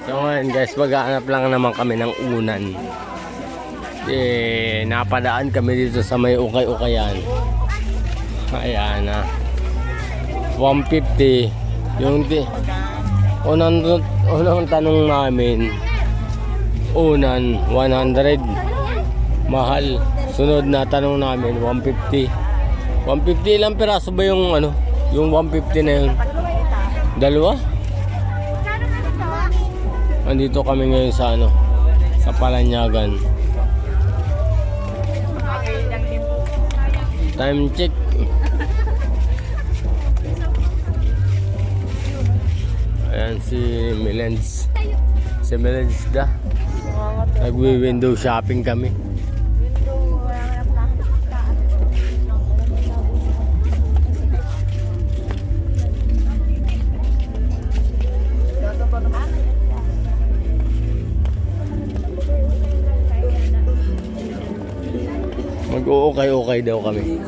So ngayon guys, maghahanap lang naman kami ng unan. Napadaan kami dito sa may ukay-ukayan. Ayan na. 150. Yung unang tanong namin, unan 100. Mahal. Sunod na tanong namin 150. 150 ilang piraso ba yung ano? Yung 150 na yun? Dalawa? Andito kami ngayon sa ano? Sa Palanyagan. Time check. Ayan si Milens. Si Milens da. Nagwi-window shopping kami. Mag-uukay-ukay daw kami.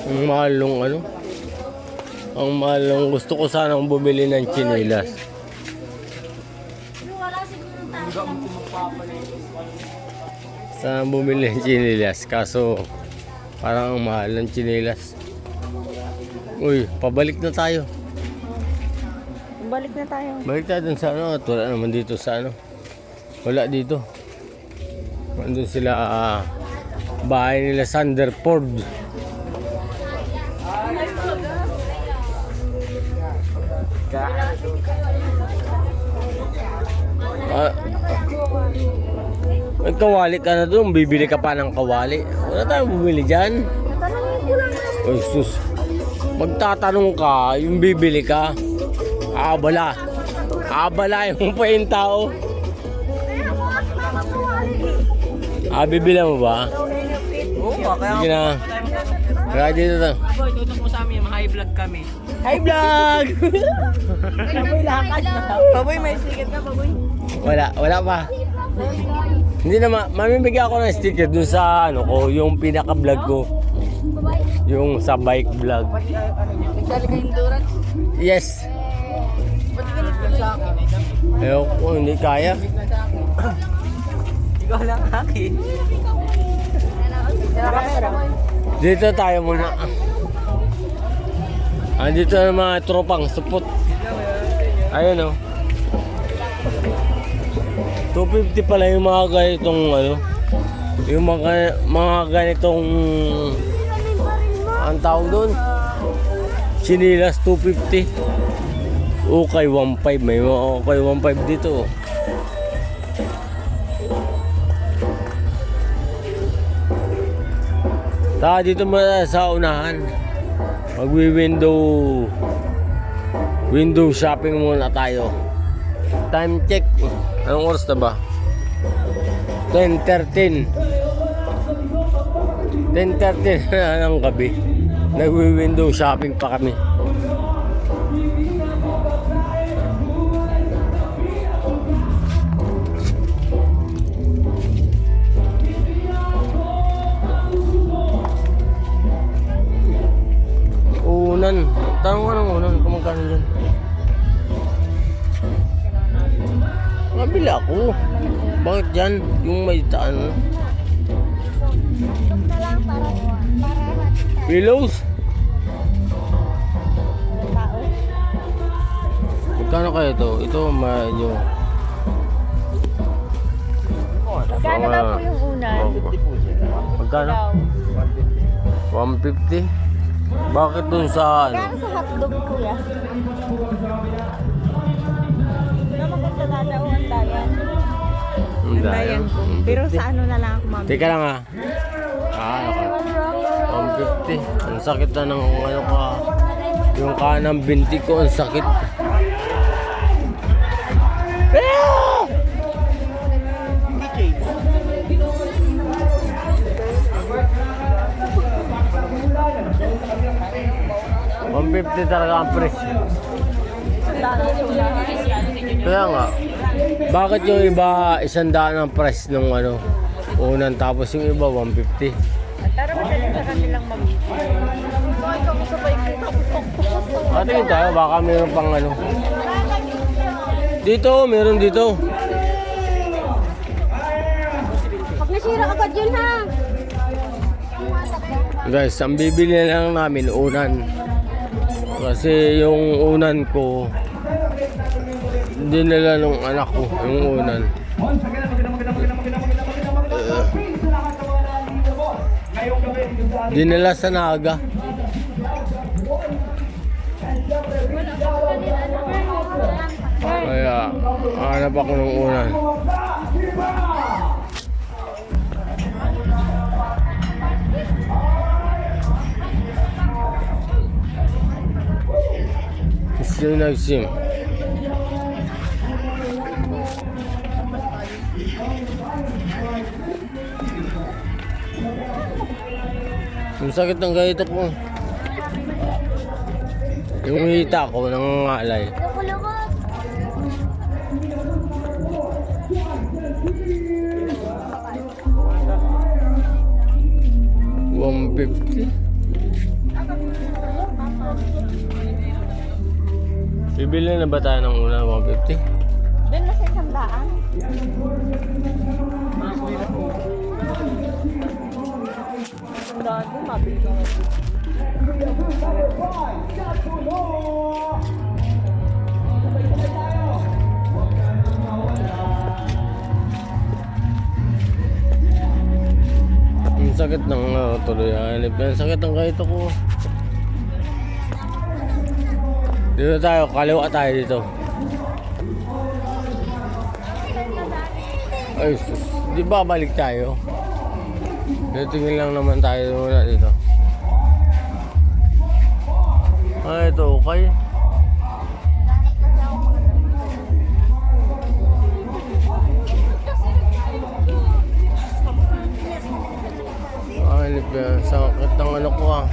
Ang mahal nung ano? Ang mahal nung gusto ko sanang bumili ng tsinelas. Sana bumili ng tsinelas kaso parang ang mahal ng tsinelas. Uy, pabalik na tayo. Balik na tayo. Balik tayo dun sa ano at wala naman dito sa ano. Wala dito. Nandun sila bahay nila Sanderford. May kawali ka na doon, bibili ka pa ng kawali. Wala tayong bumili dyan. Oh, sus. Magtatanong ka, yung bibili ka. Abala. Abala yung pa yung tao. Bibili mo ba? Oo, kaya Sige na. Kaya dito na. boy, tutok mo sa amin, high vlog kami. Hi vlog! Baboy lakad na. Baboy, may sikat ka, baboy. Wala pa. Hindi na mamimigay ako ng sticker dun sa ano ko, yung pinaka-vlog ko. Yung sa bike vlog. Nagsali ka endurance? Yes. Ba't ganit ka sa akin? Ayaw ko, hindi kaya. Ikaw lang akin. Dito tayo muna. Andito na mga tropang supot. Ayun o. 250 pala yung mga ganitong ano. Yung mga ganitong ang tawag doon. Sinilas 250. Okay 1.5. May mga okay 1.5 dito. Dito muna sa unahan. Window shopping muna tayo. Time check. Anong oras na ba? 10:13 na ng gabi. Nagwi-window shopping pa kami. Unan. Tanong ka ng unan kung magkano dyan. Mabili ako. Bakit dyan? Yung may taan. Pillows? Magkano kaya ito? Ito medyo. Magkano daw po yung unan? Magkano? 150? Bakit dun sa ano? Magkano sa hotdog, kuya? Na maganda dadaw ang dayan. Ang dayan. Pero sa ano na lang ako mami? Teka lang ha. Okay. 150. Ang sakit na ng ano ka. Yung kanang binti ko, ang sakit. $150 talaga ang presyo. Kaya nga, bakit yung iba $100 ang price ng ano, unan tapos yung iba $150? Para madali sa kanilang Bakit kami sabay kita? Tingin tayo, baka meron pang ano. Dito, meron dito. Pag nasira agad yun ha. Guys, ang bibili na lang namin unan. Kasi yung unan ko, hindi nila nung anak ko, yung unan. Dinala sa Naga. Kaya, hanap ako ng unan. Gusto yung nag-sim. Ang sakit ng ganito ko. Yung hita ko nangangalay. $150. Bibili na ba tayo ng una 150? Doon na sa 100. Dati mabili ka. Ang sakit ng tuloy. Ang sakit ng kahit ko. Dito tayo, kaliwa tayo dito. Ay, sus, di ba balik tayo? Tingin lang naman tayo muna dito. Ah, ito okay. Sakit ng ano ko ah.